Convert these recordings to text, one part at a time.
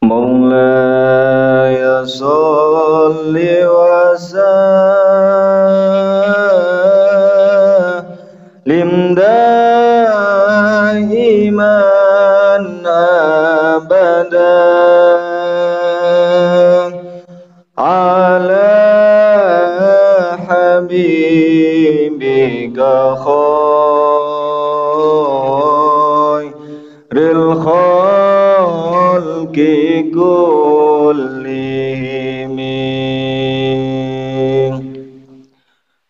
مولاي صل وسلم دائما أبدا على حبيبك خير الخلق كلهم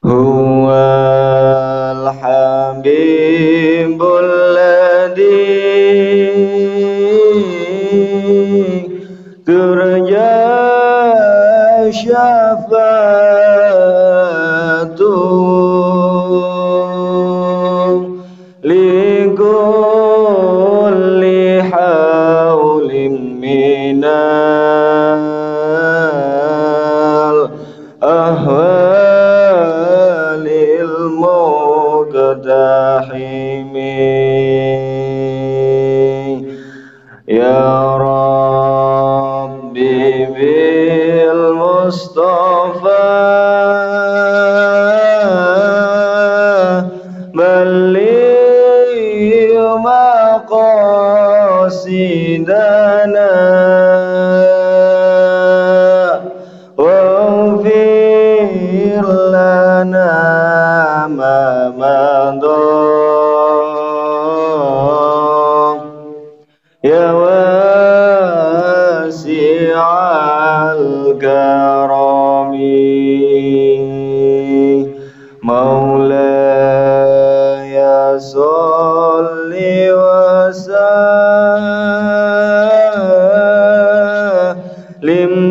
هو الحبيب الذي ترجى شفاعته لكل حول من الأهوال المقتحم يا ربي بالمصطفى بلغ مقاصدنا واغفر لنا ما مضى يا واسع الكرم مولاي صل وسلم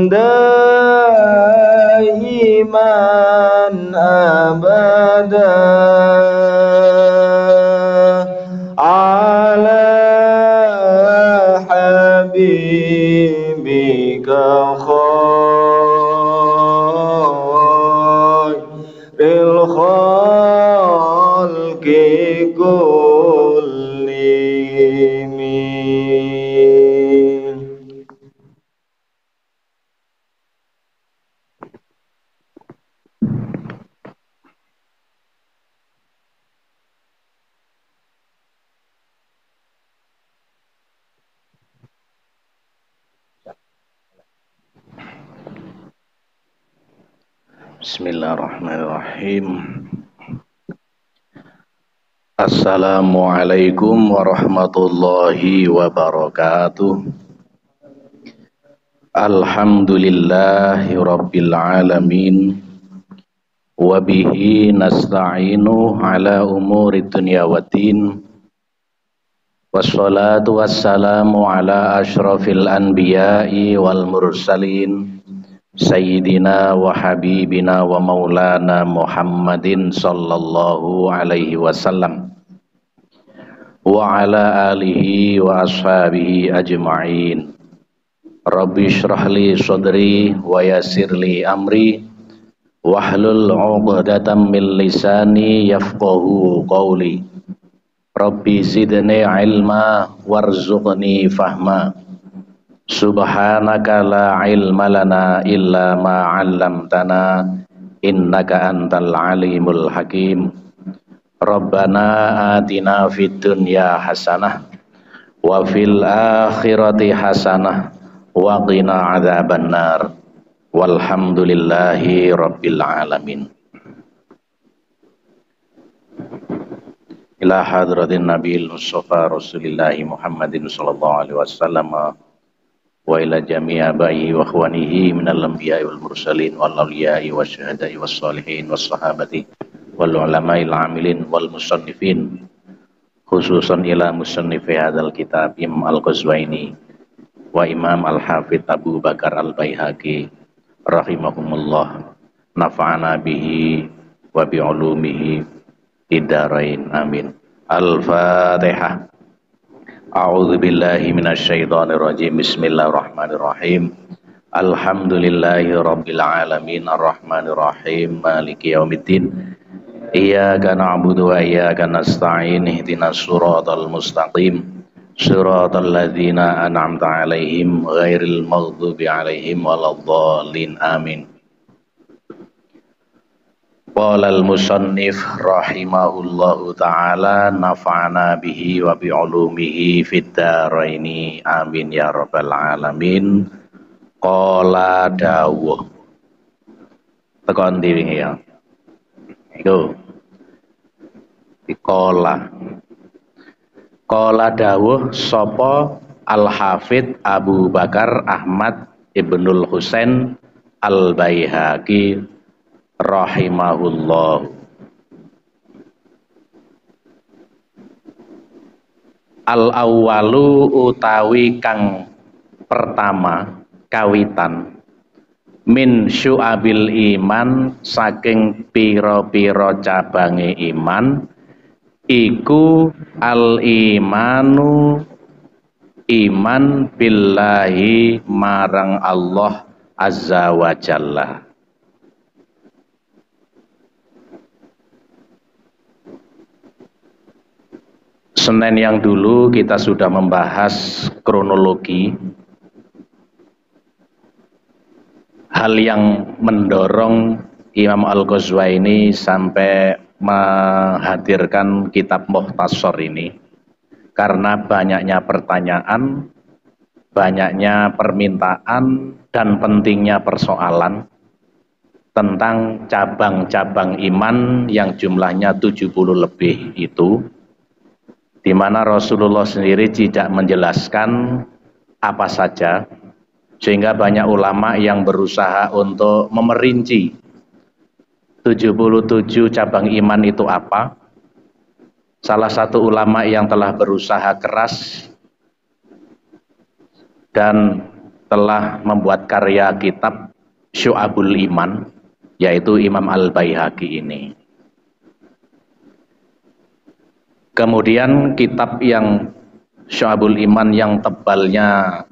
دائما أبدا على حبيبك خير الخلق كلهم Bismillahirrahmanirrahim. Assalamualaikum warahmatullahi wabarakatuh. Alhamdulillahi rabbil alamin. Wabihi nasta'inu ala umuri dunya waddin. Wassalatu wassalamu ala ashrafil anbiya'i wal mursalin Sayyidina wa habibina wa maulana Muhammadin sallallahu alaihi wasallam wa ala alihi wa ashabihi ajma'in. Rabbi shrah li sadri wa yassir li amri wahlul 'uqdatam min lisani yafqahu qawli. Rabbi zidni ilma warzuqni fahma. Subhanaka la ilma lana illa ma 'allamtana innaka antal alimul hakim. Rabbana atina fid dunya hasanah wa fil akhirati hasanah wa qina adzabannar. Walhamdulillahi rabbil alamin. Ila hadratin nabiyil mustafa rasulillahi Muhammadin sallallahu alaihi wasallam wa ila jami'a bayi wa khwanihi minal anbiya'i wal mursalin wal awliya'i wasyuhada'i was salihin was sahabati wal ulama'il amilin wal musannifin, khususan ila musannifi hadzal kitab Imam Al-Qazwaini wa Imam Al-Hafidz Abu Bakar Al-Baihaqi rahimahumullah. Nafa'ana bihi wa bi ulumihi idarain amin. Al-Fatihah. A'udzu billahi minasyaitonir rajim. Bismillahirrahmanirrahim. Alhamdulillahi rabbil alamin arrahmanir rahim maliki yaumiddin. Iyyaka na'budu wa iyyaka nasta'in ihdinas siratal mustaqim Siratal ladzina an'amta 'alaihim ghairil maghdubi 'alaihim waladdallin. Amin. Qala al-musannif rahimahullahu ta'ala nafa'ana bihi wa bi'ulumihi fid dharaini amin ya rabbal alamin. Qala dawuh tekan ndi wingi ya iku Qala dawuh sapa Al-Hafidz Abu Bakar Ahmad Ibnul Husain Al-Baihaqi rahimahullah. Al-awwalu utawi kang pertama kawitan min syu'abil iman saking pira-pira cabange iman iku al-imanu iman billahi marang Allah azza wa jalla. Senin yang dulu kita sudah membahas kronologi hal yang mendorong Imam Al-Ghazwini sampai menghadirkan kitab Mukhtasar ini karena banyaknya pertanyaan, banyaknya permintaan dan pentingnya persoalan tentang cabang-cabang iman yang jumlahnya 70 lebih itu, di mana Rasulullah sendiri tidak menjelaskan apa saja, sehingga banyak ulama yang berusaha untuk memerinci 77 cabang iman itu apa. Salah satu ulama yang telah berusaha keras dan telah membuat karya kitab Syu'abul Iman, yaitu Imam Al-Baihaqi ini. Kemudian kitab yang Syu'abul Iman yang tebalnya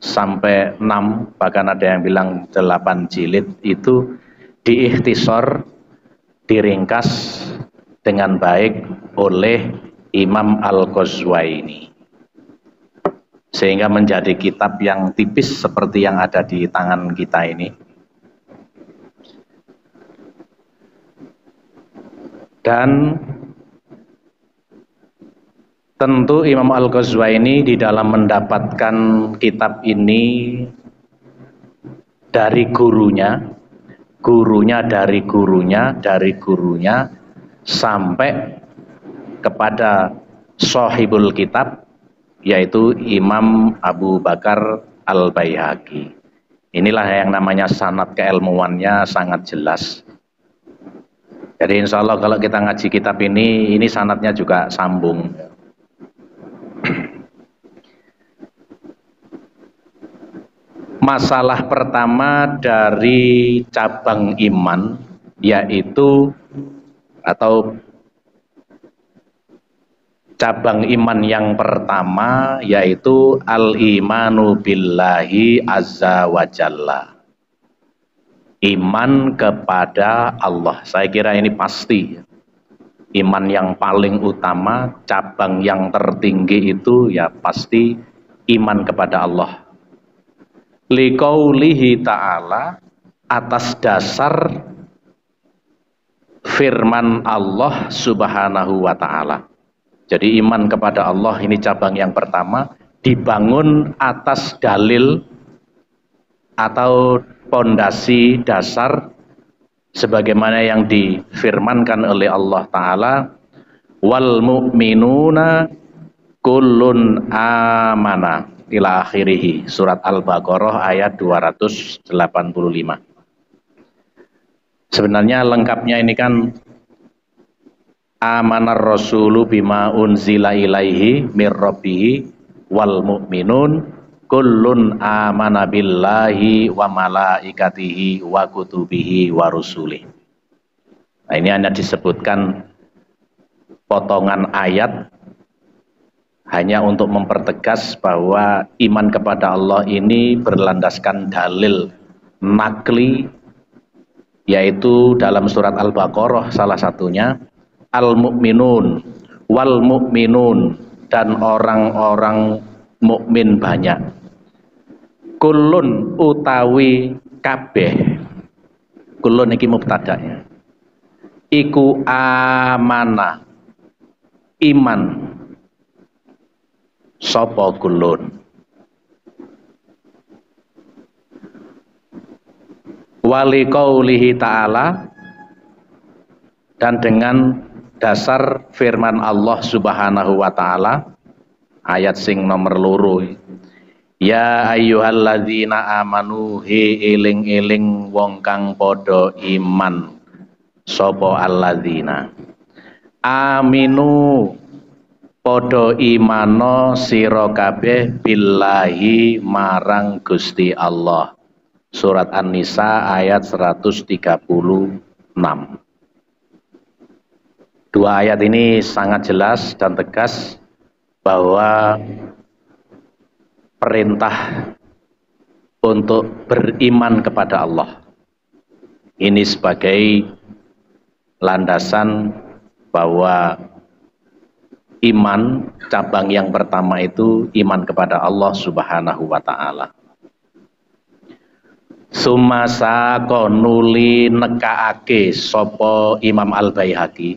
sampai 6, bahkan ada yang bilang 8 jilid, itu diikhtisor, diringkas dengan baik oleh Imam Al-Ghazwini, sehingga menjadi kitab yang tipis seperti yang ada di tangan kita ini. Dan tentu Imam Al-Ghazwini di dalam mendapatkan kitab ini dari gurunya dari gurunya sampai kepada sahibul kitab, yaitu Imam Abu Bakar Al-Baihaqi. Inilah yang namanya sanad keilmuannya sangat jelas. Jadi insya Allah kalau kita ngaji kitab ini sanadnya juga sambung. Masalah pertama dari cabang iman yaitu atau cabang iman yang pertama yaitu al-imanu billahi azza wa jalla. Iman kepada Allah. Saya kira ini pasti iman yang paling utama, cabang yang tertinggi itu ya pasti iman kepada Allah. Liqaulihi ta'ala, atas dasar firman Allah subhanahu wa ta'ala. Jadi iman kepada Allah ini cabang yang pertama, dibangun atas dalil atau pondasi dasar sebagaimana yang difirmankan oleh Allah Ta'ala, wal mu'minuna kullun amana ila akhirih, surat Al-Baqarah ayat 285. Sebenarnya lengkapnya ini kan amanar rasulu bima unzila ilaihi mir rabbihi wal mu'minun kullun amana billahi wa malaikatihi wa kutubihi wa rusulih. Nah, ini hanya disebutkan potongan ayat hanya untuk mempertegas bahwa iman kepada Allah ini berlandaskan dalil nakli, yaitu dalam surat Al-Baqarah salah satunya al-mu'minun wal mu'minun dan orang-orang mukmin banyak. Kulun utawi kabeh, kulun iki mubtada'nya, iku amana iman sapa kulun. Wali qaulihi ta'ala, dan dengan dasar firman Allah Subhanahu wa ta'ala ayat sing nomor loro, ya ayyuhalladzina amanu he eling-eling wong kang padha iman sapa alladzina aminu padha imano sira kabeh billahi marang Gusti Allah. Surat An-Nisa ayat 136. Dua ayat ini sangat jelas dan tegas bahwa perintah untuk beriman kepada Allah ini sebagai landasan bahwa iman cabang yang pertama itu iman kepada Allah Subhanahu wa ta'ala. Sumasa konuli nekaake sopo Imam Al-Baihaqi,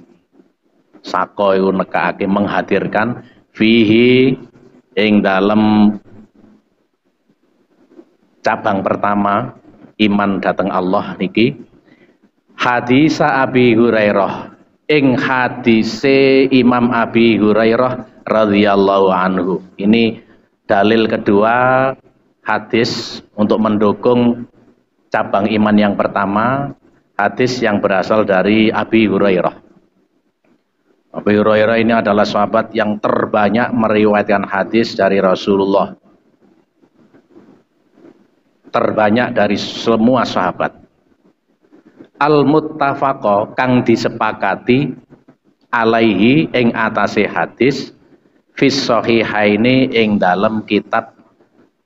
sako iku nekaake menghadirkan fihi ing dalam cabang pertama iman datang Allah niki, hadis Abi Hurairah, ing hadise Imam Abi Hurairah radhiyallahu anhu. Ini dalil kedua hadis untuk mendukung cabang iman yang pertama, hadis yang berasal dari Abi Hurairah. Abi Hurairah ini adalah sahabat yang terbanyak meriwayatkan hadis dari Rasulullah, terbanyak dari semua sahabat. Al-muttafaqo kang disepakati alaihi ing atase hadis fis sahihaini ing dalam kitab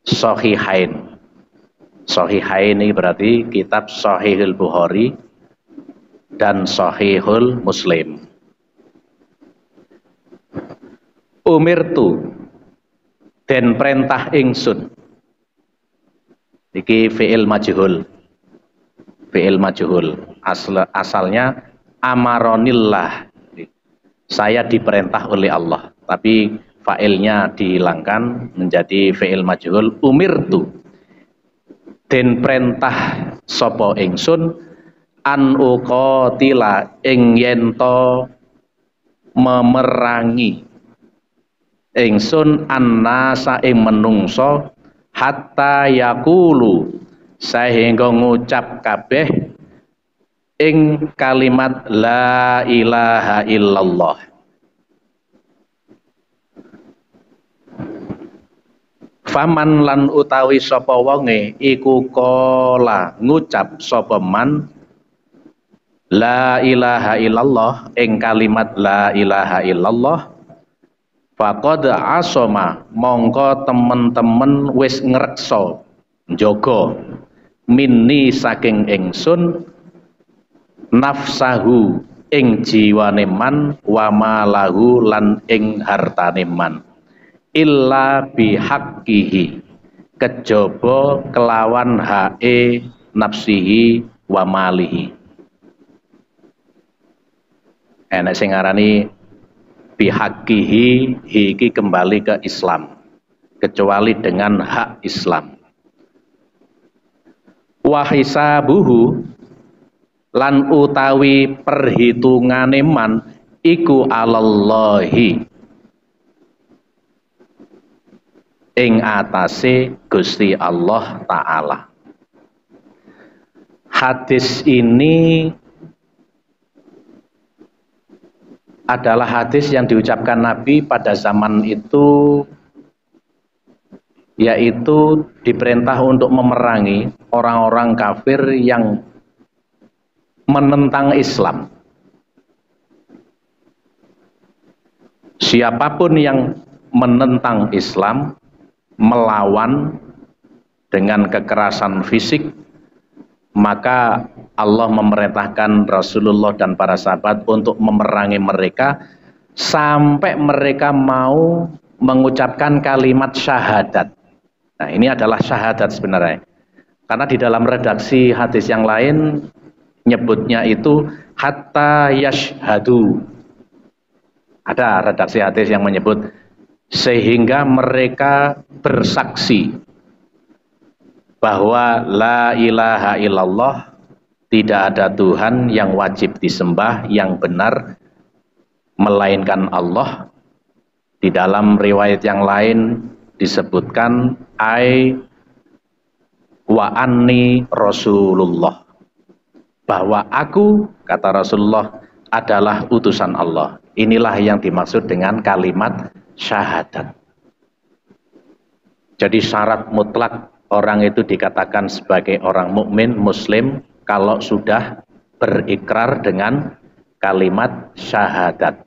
sahihain. Sahihain ini berarti kitab Sahihul Bukhari dan Sahihul Muslim. Umirtu den perintah ingsun, iki fi'il majhul. Fi'il majhul asalnya amaronillah, saya diperintah oleh Allah, tapi fa'ilnya dihilangkan menjadi fi'il majhul. Umirtu den perintah sapa ingsun an uqatila ing yento memerangi ingsun annasa ing menungso hatta yakulu sehingga ngucap kabeh ing kalimat la ilaha illallah. Faman lan utawi sapa wonge iku kola ngucap sapa man la ilaha illallah ing kalimat la ilaha illallah, faqad asoma mongko temen-temen wis ngreksa njaga minni saking ingsun nafsahu ing jiwane man wa malahu lan ing hartane man illa bihaqqihi kejaba kelawan hae nafsihi wa malihi. Enak sing ngarani bihaqqihi, iki kembali ke Islam, kecuali dengan hak Islam. Wa hisabuhu lan utawi perhitungane man iku alallahi ing atase Gusti Allah Ta'ala. Hadis ini adalah hadis yang diucapkan Nabi pada zaman itu, yaitu diperintah untuk memerangi orang-orang kafir yang menentang Islam. Siapapun yang menentang Islam, melawan dengan kekerasan fisik, maka Allah memerintahkan Rasulullah dan para sahabat untuk memerangi mereka sampai mereka mau mengucapkan kalimat syahadat. Nah, ini adalah syahadat sebenarnya. Karena di dalam redaksi hadis yang lain nyebutnya itu hatta yashhadu. Ada redaksi hadis yang menyebut sehingga mereka bersaksi bahwa la ilaha illallah, tidak ada Tuhan yang wajib disembah yang benar melainkan Allah. Di dalam riwayat yang lain disebutkan wa anni Rasulullah, bahwa aku, kata Rasulullah, adalah utusan Allah. Inilah yang dimaksud dengan kalimat syahadat. Jadi syarat mutlak orang itu dikatakan sebagai orang mukmin muslim kalau sudah berikrar dengan kalimat syahadat.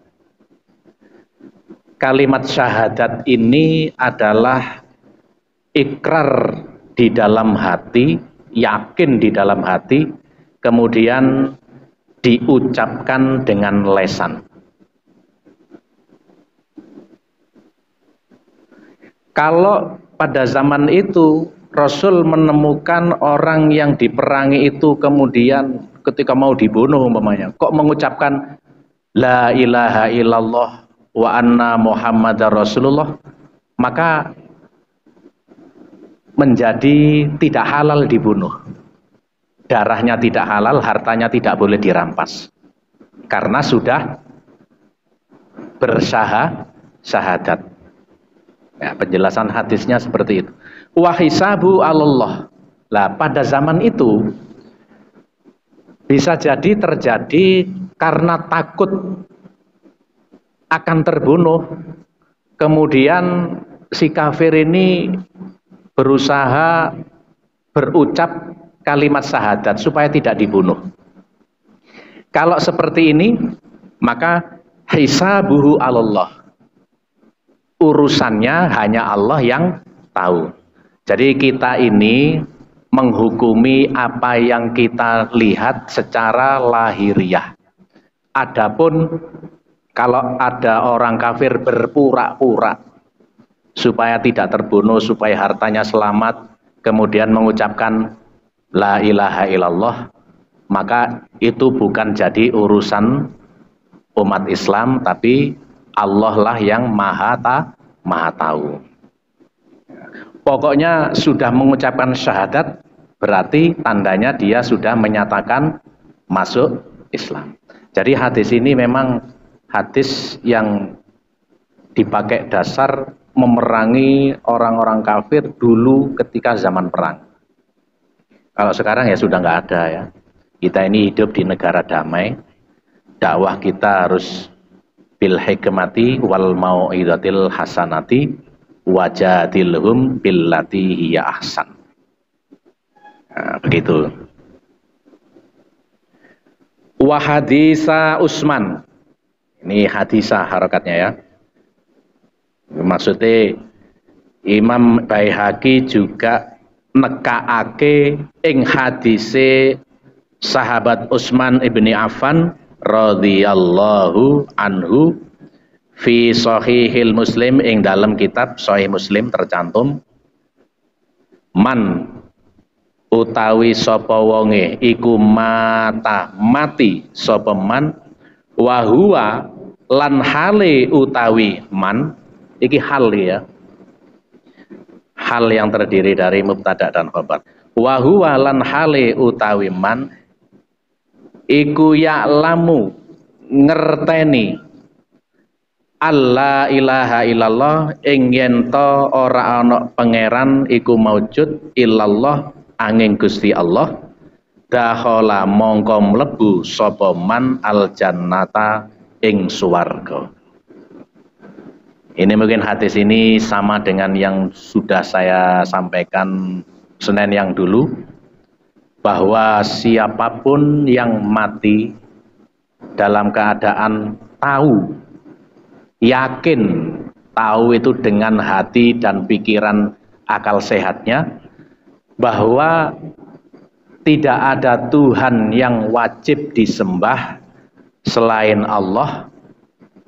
Kalimat syahadat ini adalah ikrar di dalam hati, yakin di dalam hati, kemudian diucapkan dengan lisan. Kalau pada zaman itu Rasul menemukan orang yang diperangi itu kemudian ketika mau dibunuh umpamanya, kok mengucapkan la ilaha illallah wa anna Muhammadar Rasulullah, maka menjadi tidak halal dibunuh. Darahnya tidak halal, hartanya tidak boleh dirampas. Karena sudah bersyahadat. Ya, penjelasan hadisnya seperti itu. Wa hisabu 'alallah. Lah pada zaman itu bisa jadi terjadi karena takut akan terbunuh. Kemudian si kafir ini berusaha berucap kalimat syahadat supaya tidak dibunuh. Kalau seperti ini, maka hisabuhu 'alallah. Urusannya hanya Allah yang tahu. Jadi kita ini menghukumi apa yang kita lihat secara lahiriah. Adapun kalau ada orang kafir berpura-pura supaya tidak terbunuh, supaya hartanya selamat, kemudian mengucapkan la ilaha illallah, maka itu bukan jadi urusan umat Islam, tapi Allah lah yang maha tahu. Pokoknya sudah mengucapkan syahadat, berarti tandanya dia sudah menyatakan masuk Islam. Jadi hadis ini memang hadis yang dipakai dasar memerangi orang-orang kafir dulu ketika zaman perang. Kalau sekarang ya sudah nggak ada ya. Kita ini hidup di negara damai. Dakwah kita harus bil hikmati wal mau'izatil hasanati wajadilhum billati hiya ahsan. Nah, begitu. Wa hadisa Utsman. Ini hadisah harokatnya ya. Maksudnya Imam Baihaqi juga nekaake ing hadise sahabat Utsman ibni Affan radhiyallahu anhu fi sahihil Muslim, ing dalam kitab Sahih Muslim tercantum man utawi sapa wonge iku mati sapa man wa huwa lan hale utawi man, iki hal ya, hal yang terdiri dari mubtada dan khabar. Wa huwa lan hale utawi man iku ya'lamu ngerteni alla ilaha illallah, ing yen to ora ana pangeran iku maujud illallah angin Gusti Allah, dakhala mongko mlebu sapa man al jannata ing swarga. Ini mungkin hadis ini sama dengan yang sudah saya sampaikan Senin yang dulu, bahwa siapapun yang mati dalam keadaan tahu, yakin, tahu itu dengan hati dan pikiran akal sehatnya, bahwa tidak ada Tuhan yang wajib disembah selain Allah,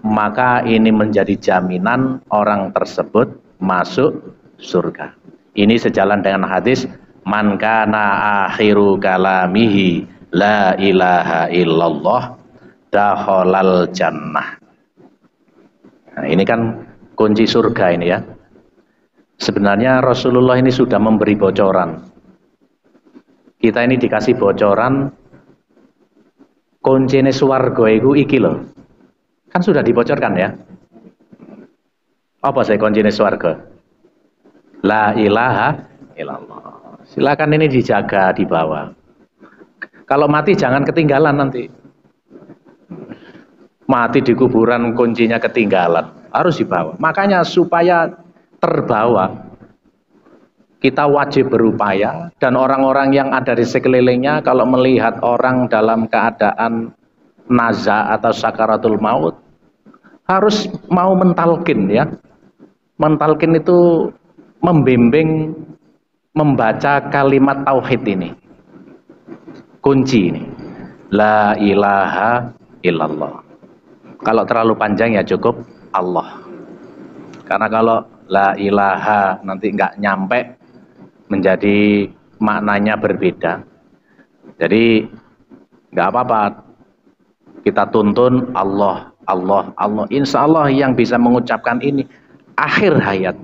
maka ini menjadi jaminan orang tersebut masuk surga. Ini sejalan dengan hadis man kana akhiru kalamihi la ilaha illallah dakhalal jannah. Nah, ini kan kunci surga ini ya. Sebenarnya Rasulullah ini sudah memberi bocoran. Kita ini dikasih bocoran kuncine swarga iku iki lho. Kan sudah dibocorkan ya. Apa saya kuncine swarga? La ilaha illallah. Silakan ini dijaga di bawah. Kalau mati jangan ketinggalan nanti. Mati di kuburan kuncinya ketinggalan. Harus dibawa. Makanya supaya terbawa, kita wajib berupaya, dan orang-orang yang ada di sekelilingnya kalau melihat orang dalam keadaan naza atau sakaratul maut harus mau mentalkin ya. Mentalkin itu membimbing membaca kalimat tauhid ini. Kunci ini. La ilaha illallah. Kalau terlalu panjang ya cukup Allah. Karena kalau la ilaha nanti nggak nyampe, menjadi maknanya berbeda. Jadi nggak apa-apa kita tuntun Allah, Allah, Allah. Insya Allah yang bisa mengucapkan ini akhir hayat,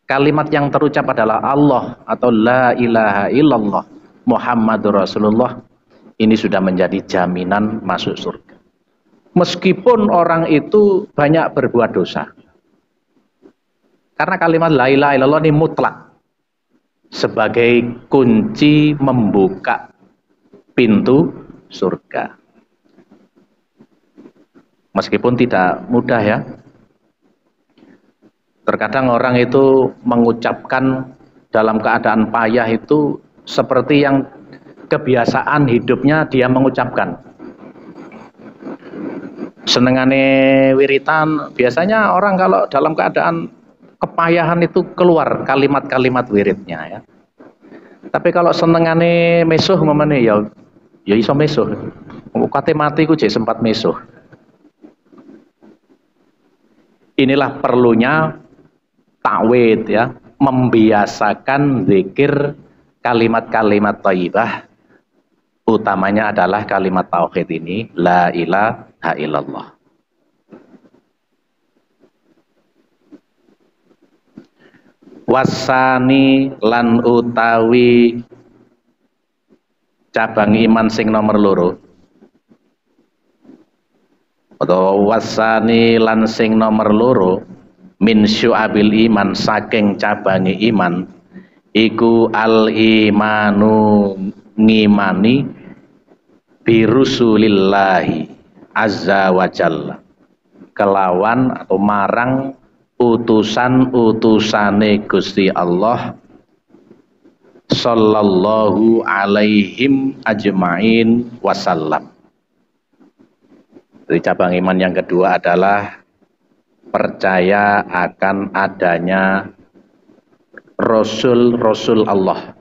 kalimat yang terucap adalah Allah atau la ilaha illallah Muhammadur Rasulullah, ini sudah menjadi jaminan masuk surga. Meskipun orang itu banyak berbuat dosa. Karena kalimat la ilaha illallah ini mutlak sebagai kunci membuka pintu surga. Meskipun tidak mudah ya. Terkadang orang itu mengucapkan dalam keadaan payah itu seperti yang kebiasaan hidupnya dia mengucapkan. Senengane wiritan, biasanya orang kalau dalam keadaan kepayahan itu keluar kalimat-kalimat wiridnya ya. Tapi kalau senengane mesuh memane ya iso mesuh. Kate mati ku jek sempat mesuh. Inilah perlunya takwid ya, membiasakan zikir kalimat-kalimat thayyibah. Utamanya adalah kalimat tauhid ini, la ilaha illallah. Wasani lan utawi cabang iman sing nomor loro, atau wasani lan sing nomor loro min syu'abil iman saking cabangi iman iku al imanu ngimani birusulillahi azza wa jalla, kelawan atau marang utusan-utusane Gusti Allah sallallahu alaihim ajma'in wasallam. Jadi cabang iman yang kedua adalah percaya akan adanya Rasul-Rasul Allah.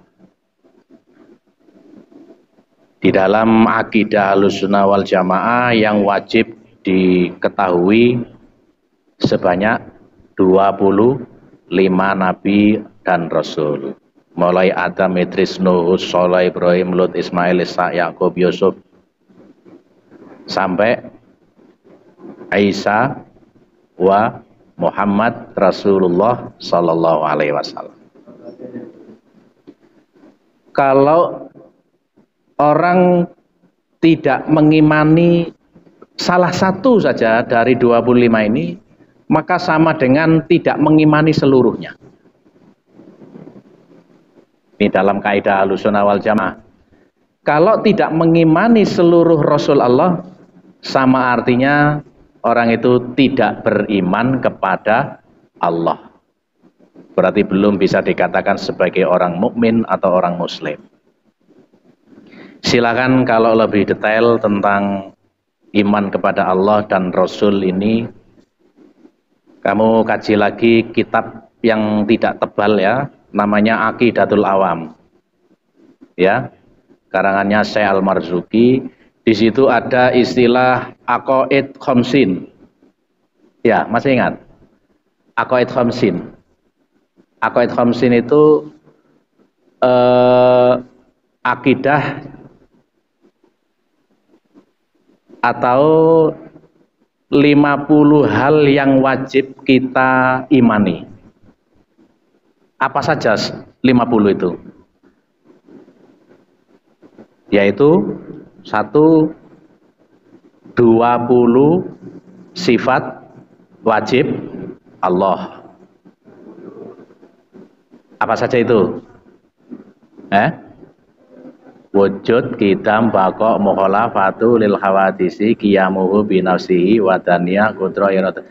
Di dalam akidah Ahlussunnah wal Jamaah yang wajib diketahui sebanyak 25 nabi dan rasul. Mulai Adam, Idris, Nuh, Shalih, Ibrahim, Lut, Ismail, Ishak, Yakub, Yusuf sampai Isa wa Muhammad Rasulullah sallallahu alaihi wasallam. Kalau orang tidak mengimani salah satu saja dari 25 ini, maka sama dengan tidak mengimani seluruhnya. Ini dalam kaidah Ahlussunnah wal Jamaah. Kalau tidak mengimani seluruh Rasul Allah, sama artinya orang itu tidak beriman kepada Allah. Berarti belum bisa dikatakan sebagai orang mukmin atau orang muslim. Silakan kalau lebih detail tentang iman kepada Allah dan Rasul ini, kamu kaji lagi kitab yang tidak tebal ya, namanya Aqidatul Awam. Ya, karangannya Syekh Al-Marzuki. Di situ ada istilah aqaid khamsin. Ya, masih ingat? Aqaid khamsin. Aqaid khamsin itu akidah atau 50 hal yang wajib kita imani. Apa saja 50 itu? Yaitu 20 sifat wajib Allah. Apa saja itu? Wujud, qidam, baqa, mukhalafatu lil hawadisi, qiyamuhu binafsihi wa daniyah qudra irat.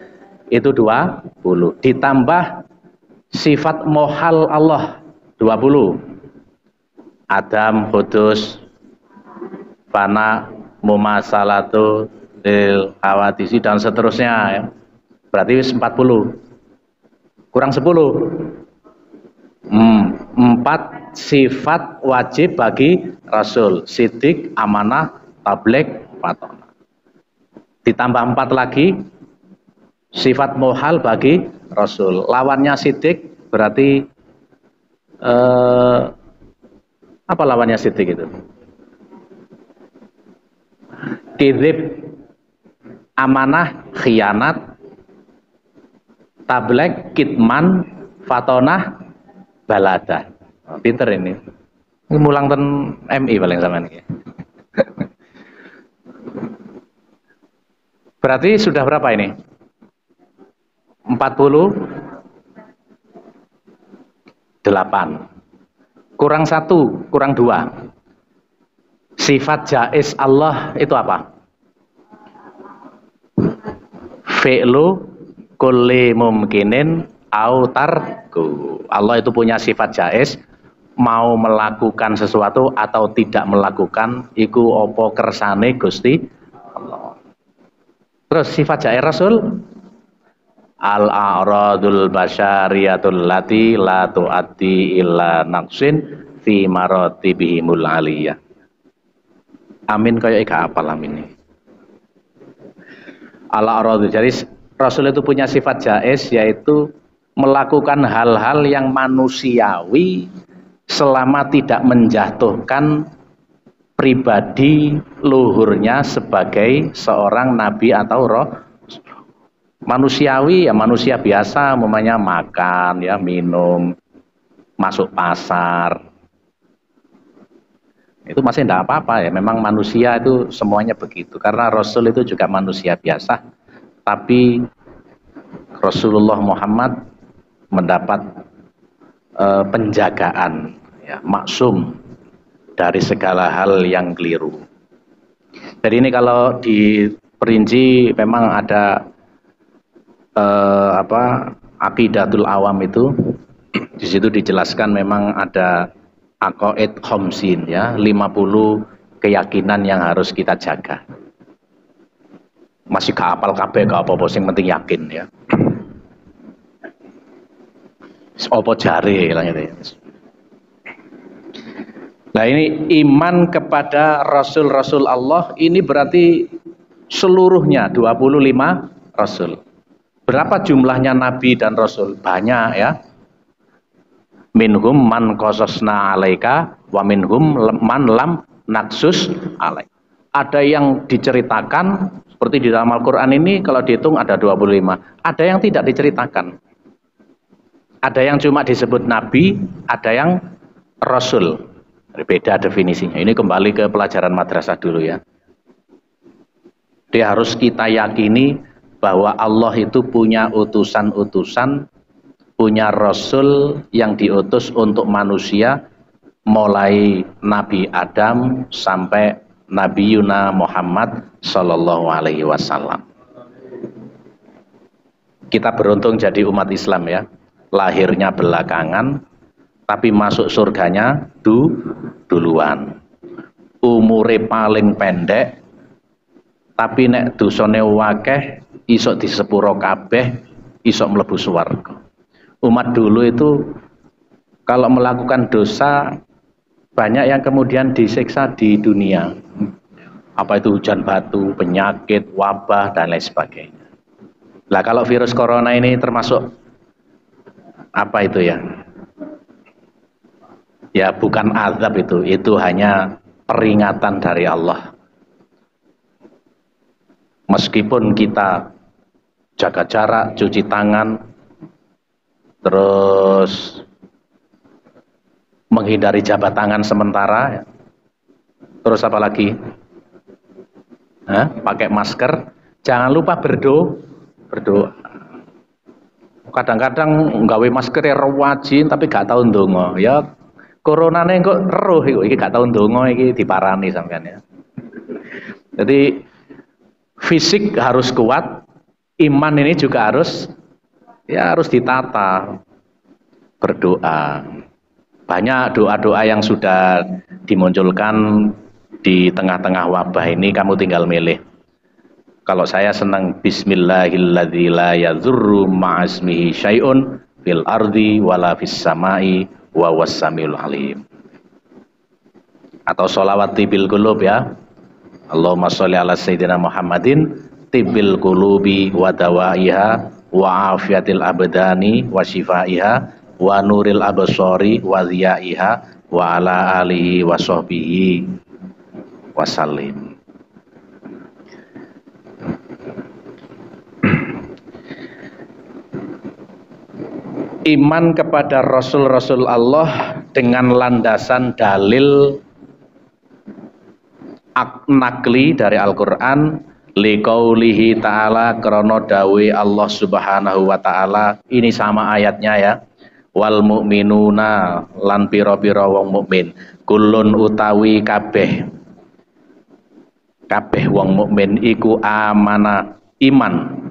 Itu 20. Ditambah sifat mohal Allah 20. Adam, Qudus, Fana, Mumasalatu lil hawadisi dan seterusnya ya. Berarti 40. Kurang 10. 4 sifat wajib bagi Rasul, sidik, amanah, tabligh, fatonah. Ditambah 4 lagi sifat mohal bagi Rasul. Lawannya sidik berarti apa lawannya sidik itu? Kizib, amanah, khianat, tabligh, kitman, fatonah, balada. Pinter ini. Mulang ten MI paling sama ini. Berarti sudah berapa ini? 48. Kurang 1, kurang 2. Sifat jaiz Allah itu apa? Fi'lu kulli mumkinin autarku. Allah itu punya sifat jaiz, mau melakukan sesuatu atau tidak melakukan iku opo kersane Gusti Allah. Terus sifat jaiz Rasul al-a'radul basyariyatul lati la tu'addi illa naqsin fi maratibihimul aliyah. Amin kayak ika apal amin ini. Al-a'radul, jadi Rasul itu punya sifat jaiz, yaitu melakukan hal-hal yang manusiawi selama tidak menjatuhkan pribadi luhurnya sebagai seorang nabi atau roh. Manusiawi ya manusia biasa, umpamanya makan ya, minum, masuk pasar, itu masih tidak apa-apa ya. Memang manusia itu semuanya begitu, karena Rasul itu juga manusia biasa. Tapi Rasulullah Muhammad mendapat penjagaan ya, maksum dari segala hal yang keliru. Jadi ini kalau diperinci memang ada aqidatul awam itu, di situ dijelaskan memang ada aqaid khamsin ya, 50 keyakinan yang harus kita jaga. Masih gak apal kabeh gak apa-apa, sing penting yakin ya. Apa jare lah gitu ya. Nah ini iman kepada Rasul-Rasul Allah ini berarti seluruhnya 25 Rasul. Berapa jumlahnya Nabi dan Rasul? Banyak ya. Minhum man qasasna alaika wa minhum man lam naksus alaik. Ada yang diceritakan seperti di dalam Al-Quran ini, kalau dihitung ada 25. Ada yang tidak diceritakan. Ada yang cuma disebut Nabi, ada yang Rasul. Beda definisinya. Ini kembali ke pelajaran madrasah dulu ya. Dia harus kita yakini bahwa Allah itu punya utusan-utusan, punya Rasul yang diutus untuk manusia, mulai Nabi Adam sampai Nabi Yuna Muhammad Sallallahu Alaihi Wasallam. Kita beruntung jadi umat Islam ya, lahirnya belakangan, tapi masuk surganya duluan. Umure paling pendek, tapi nek dosane wakeh isok disepuro kabeh, isok mlebu swarga. Umat dulu itu kalau melakukan dosa banyak yang kemudian disiksa di dunia. Apa itu hujan batu, penyakit, wabah dan lain sebagainya. Lah kalau virus corona ini termasuk apa itu ya? Ya bukan azab itu hanya peringatan dari Allah. Meskipun kita jaga jarak, cuci tangan, terus menghindari jabat tangan sementara, terus apa lagi? Pakai masker, jangan lupa berdoa. Kadang-kadang nggawe masker ya wajin tapi gak tahu ndonga. Ya coronane kok eruh iki gak tahu ndonga iki diparani sampean ya. Jadi fisik harus kuat, iman ini juga harus ditata. Berdoa. Banyak doa-doa yang sudah dimunculkan di tengah-tengah wabah ini, kamu tinggal milih. Kalau saya senang bismillahilladzi la yadhurru ma'asmihi syai'un fil ardi wala fis samai wa wassamiul alim. Atau sholawat tibil qulub ya. Allahumma sholli ala sayyidina Muhammadin tibil qulubi wa dawaiha wa afiatil abdani wa shifaiha wa nuril absari wa dhiyaiha wa ala alihi wa sahbihi wasallim. Iman kepada Rasul-Rasul Allah dengan landasan dalil nakli dari Al-Quran, liqaulihi ta'ala, krono dawe Allah subhanahu wa ta'ala. Ini sama ayatnya ya, wal mu'minuna lan piro-piro wong mukmin, kulun utawi kabeh wong mukmin iku amana iman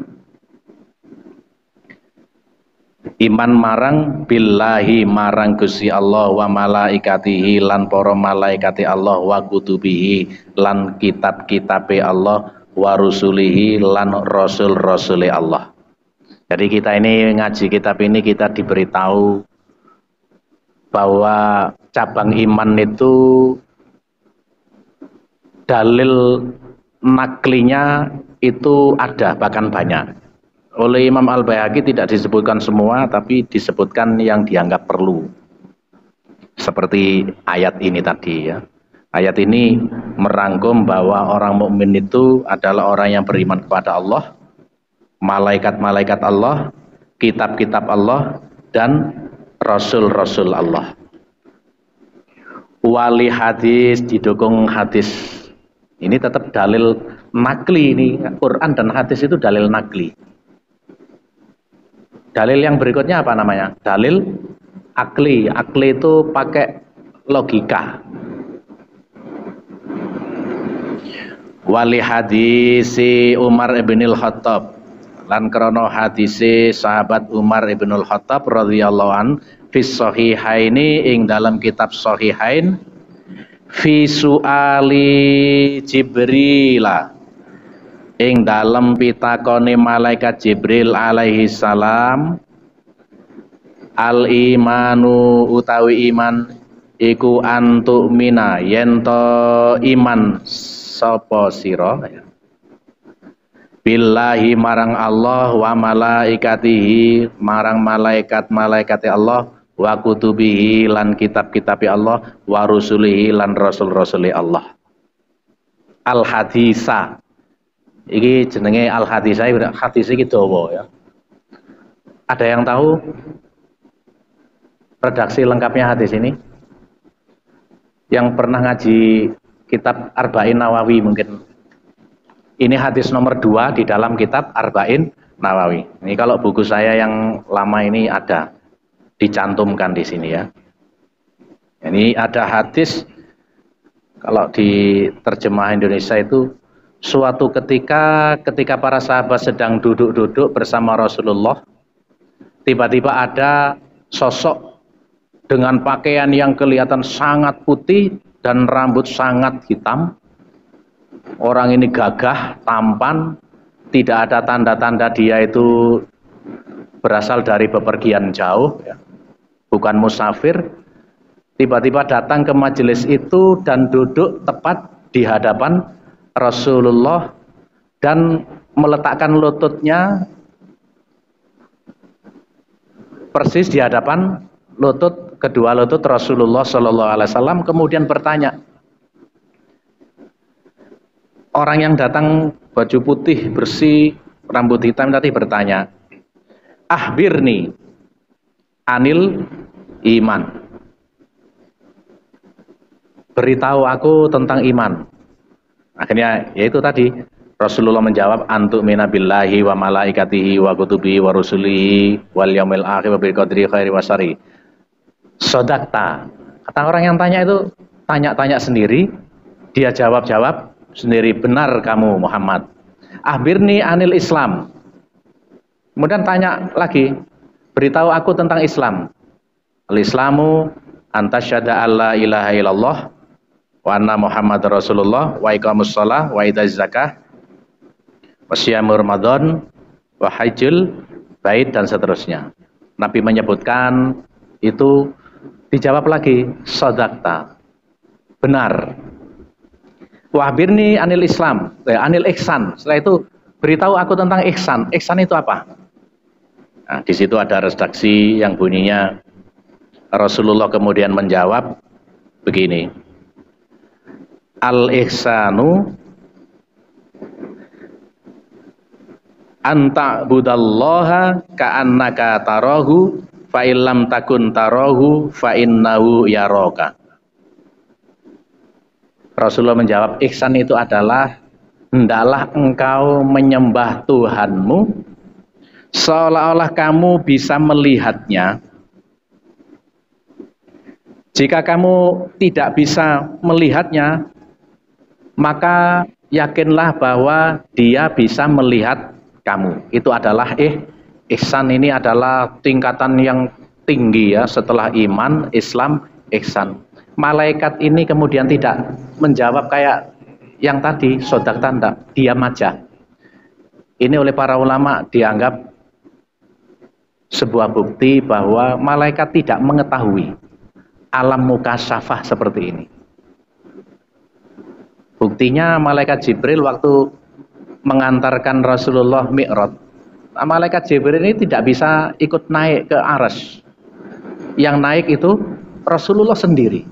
marang billahi marang Gusti Allah wa malaikatihi lan para malaikati Allah wa kutubihi lan kitab-kitabe Allah wa rusulihi lan rasul-rasule Allah. Jadi kita ini ngaji kitab ini kita diberitahu bahwa cabang iman itu dalil naklinya itu ada, bahkan banyak. Oleh Imam Al-Baihaqi tidak disebutkan semua, tapi disebutkan yang dianggap perlu. Seperti ayat ini tadi ya. Ayat ini merangkum bahwa orang mukmin itu adalah orang yang beriman kepada Allah, malaikat-malaikat Allah, kitab-kitab Allah, dan rasul-rasul Allah. Wali hadis didukung hadis. Ini tetap dalil nakli ini. Quran dan hadis itu dalil nakli. Dalil yang berikutnya apa namanya? Dalil akli. Akli itu pakai logika. Wali hadisi Umar ibnul Khattab lan krono hadisi sahabat Umar ibnul Khattab radhiyallahu an fis sahihaini ing dalam kitab sahihain fi suali Jibril ing dalam pitakone malaikat Jibril alaihi salam, al imanu utawi iman iku antuk mina yento iman sapa sira billahi marang Allah wa malaikatihi marang malaikat-malaikate Allah wa kutubihi lan kitab-kitabe Allah wa rusulihi lan rasul-rasule Allah. Al hadisa iki jenenge al hadisa, hadis iki dawa ya. Ada yang tahu redaksi lengkapnya hadis ini? Yang pernah ngaji kitab Arba'in Nawawi mungkin. Ini hadis nomor 2 di dalam kitab Arba'in Nawawi. Ini kalau buku saya yang lama ini ada dicantumkan di sini ya. Ini ada hadis, kalau di terjemah Indonesia itu, suatu ketika para sahabat sedang duduk-duduk bersama Rasulullah, tiba-tiba ada sosok dengan pakaian yang kelihatan sangat putih dan rambut sangat hitam. Orang ini gagah, tampan, tidak ada tanda-tanda dia itu berasal dari bepergian jauh, bukan musafir. Tiba-tiba datang ke majelis itu dan duduk tepat di hadapan Rasulullah dan meletakkan lututnya persis di hadapan kedua lutut Rasulullah Shallallahu Alaihi Wasallam, kemudian bertanya. Orang yang datang baju putih bersih, rambut hitam tadi bertanya, "Akhbirni anil iman." Beritahu aku tentang iman. Akhirnya yaitu tadi Rasulullah menjawab, "Antu mina billahi wa malaikatihi wa kutubihi wa rusulihi wal yaumil akhir wa bil qadri khairi wa syarri." Sodakta. Kata orang yang tanya itu tanya-tanya sendiri, dia jawab-jawab sendiri, "Benar kamu Muhammad." "Akhbirni anil Islam." Kemudian tanya lagi, "Beritahu aku tentang Islam." "Al-Islamu antasyhada alla ilaha illallah wa anna Muhammad Rasulullah wa iqamus shalah wa itaz zakah wa siyamur ramadan wa hajjul bait," dan seterusnya. Nabi menyebutkan itu, dijawab lagi, "Shadaqta." Benar. "Wahbirni anil Islam, anil ihsan." Setelah itu beritahu aku tentang ihsan. Ihsan itu apa? Nah, di situ ada redaksi yang bunyinya Rasulullah kemudian menjawab begini. "Al-ihsanu anta budallaha ka'annaka tarahu fa illam takun tarahu fa innahu yaraka." Rasulullah menjawab, ihsan itu adalah hendaklah engkau menyembah Tuhanmu seolah-olah kamu bisa melihatnya. Jika kamu tidak bisa melihatnya, maka yakinlah bahwa dia bisa melihat kamu. Itu adalah ihsan. Ini adalah tingkatan yang tinggi ya, setelah iman, Islam, ihsan. Malaikat ini kemudian tidak menjawab kayak yang tadi, sodak tanda, diam aja. Ini oleh para ulama dianggap sebuah bukti bahwa malaikat tidak mengetahui alam mukasyafah seperti ini. Buktinya malaikat Jibril waktu mengantarkan Rasulullah Mi'raj, malaikat Jibril ini tidak bisa ikut naik ke Arsy. Yang naik itu Rasulullah sendiri.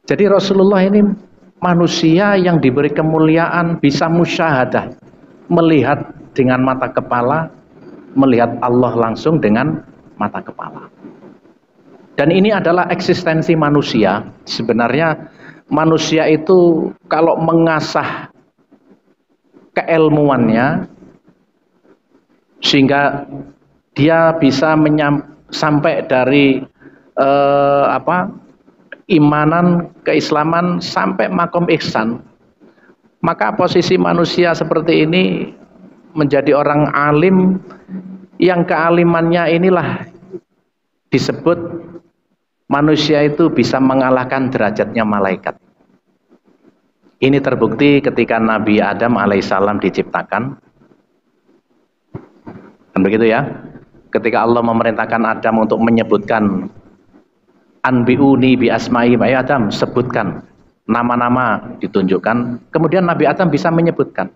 Jadi Rasulullah ini manusia yang diberi kemuliaan, bisa musyahadah, melihat dengan mata kepala, melihat Allah langsung dengan mata kepala. Dan ini adalah eksistensi manusia. Sebenarnya manusia itu kalau mengasah keilmuannya sehingga dia bisa sampai dari imanan, keislaman sampai makom ihsan, maka posisi manusia seperti ini menjadi orang alim yang kealimannya inilah disebut manusia itu bisa mengalahkan derajatnya malaikat. Ini terbukti ketika Nabi Adam alaihissalam diciptakan. Dan begitu ya, ketika Allah memerintahkan Adam untuk menyebutkan anbi'uni bi asma'i, ayo Adam sebutkan nama-nama, ditunjukkan, kemudian Nabi Adam bisa menyebutkan.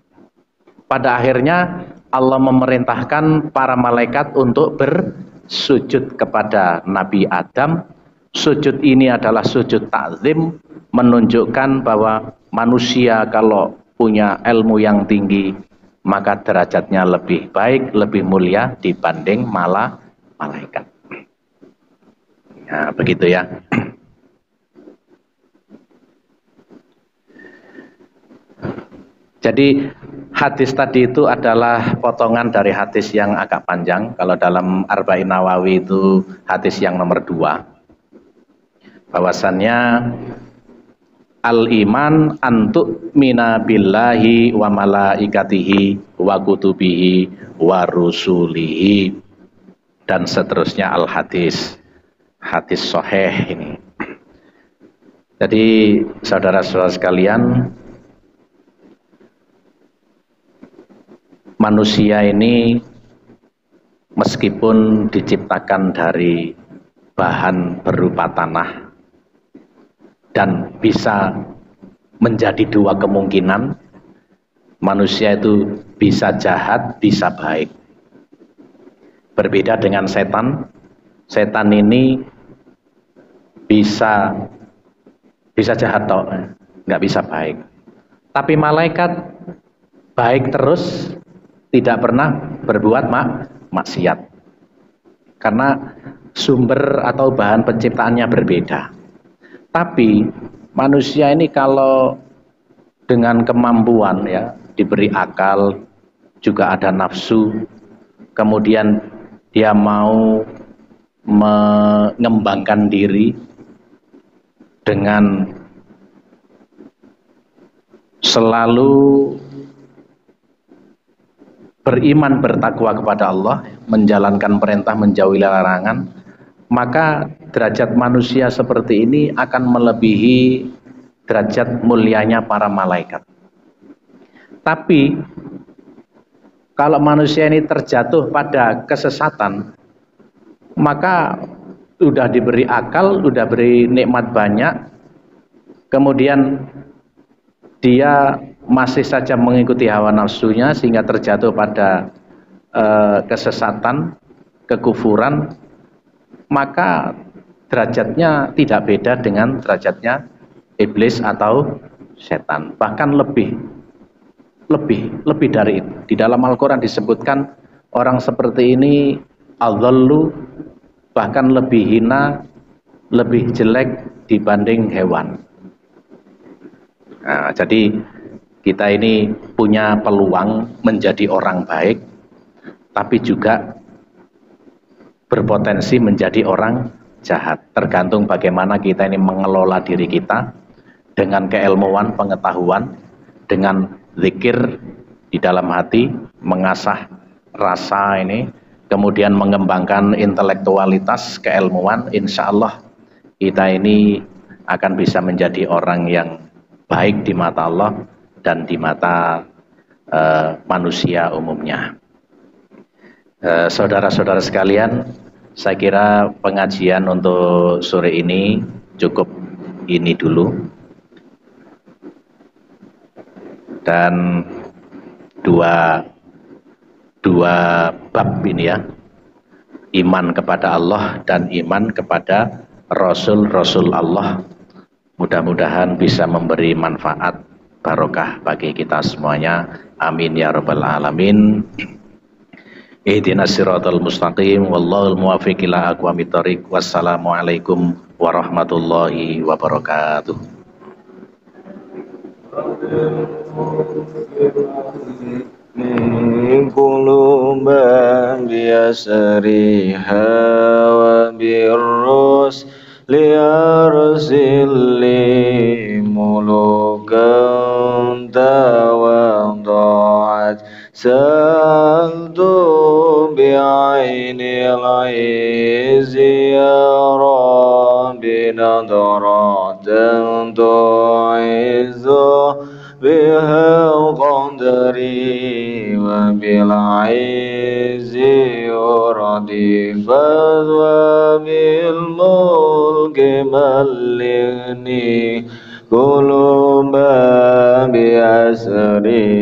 Pada akhirnya Allah memerintahkan para malaikat untuk bersujud kepada Nabi Adam. Sujud ini adalah sujud ta'zim, menunjukkan bahwa manusia kalau punya ilmu yang tinggi maka derajatnya lebih baik, lebih mulia dibanding malaikat. Ya, begitu ya. Jadi hadis tadi itu adalah potongan dari hadis yang agak panjang. Kalau dalam Arba'in Nawawi itu hadis yang nomor 2. Bahwasannya al-iman antuk mina billahi wa malaikatihi wa kutubihi wa rusulihi, dan seterusnya al-hadis. Hadis sahih ini. Jadi saudara-saudara sekalian, manusia ini meskipun diciptakan dari bahan berupa tanah dan bisa menjadi dua kemungkinan, manusia itu bisa jahat, bisa baik. Berbeda dengan setan. Setan ini bisa jahat toh, nggak bisa baik. Tapi malaikat baik terus, tidak pernah berbuat maksiat. Karena sumber atau bahan penciptaannya berbeda. Tapi manusia ini kalau dengan kemampuan ya, diberi akal, juga ada nafsu, kemudian dia mau mengembangkan diri dengan selalu beriman bertakwa kepada Allah, menjalankan perintah, menjauhi larangan, maka derajat manusia seperti ini akan melebihi derajat mulianya para malaikat. Tapi kalau manusia ini terjatuh pada kesesatan, maka sudah diberi akal, sudah beri nikmat banyak, kemudian dia masih saja mengikuti hawa nafsunya sehingga terjatuh pada kesesatan, kekufuran, maka derajatnya tidak beda dengan derajatnya iblis atau setan, bahkan lebih dari itu. Di dalam Al-Quran disebutkan orang seperti ini adhallu, bahkan lebih hina, lebih jelek dibanding hewan. Nah, jadi kita ini punya peluang menjadi orang baik, tapi juga berpotensi menjadi orang jahat. Tergantung bagaimana kita ini mengelola diri kita dengan keilmuan, pengetahuan, dengan zikir di dalam hati, mengasah rasa ini, kemudian mengembangkan intelektualitas, keilmuan. Insya Allah kita ini akan bisa menjadi orang yang baik di mata Allah dan di mata manusia umumnya. Saudara-saudara sekalian, saya kira pengajian untuk sore ini cukup ini dulu. Dan dua bab ini ya, iman kepada Allah dan iman kepada Rasul-Rasul Allah, mudah-mudahan bisa memberi manfaat barokah bagi kita semuanya. Amin ya rabbal alamin. Ihdinas siratal mustaqim, wallahul muwaffiq ila aqwamit thoriq. Wassalamualaikum warahmatullahi wabarakatuh. من قلوب بيسرها وبالرسل أرسل لي ملوكا تواضعت سألت بعين العز يا رب نظرة تعز بها قدري وبالعز يرضي وبالملك ملكني قلوبا بأسرها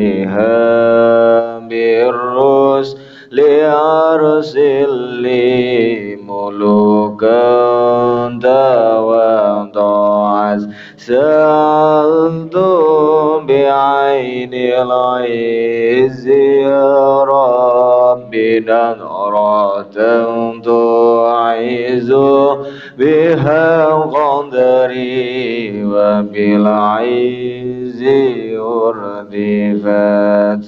بالرسل أرسل لي ملوكا تواضعت سألت بعين العز يا رب نظرة تعز بها قدري وبالعز يردفت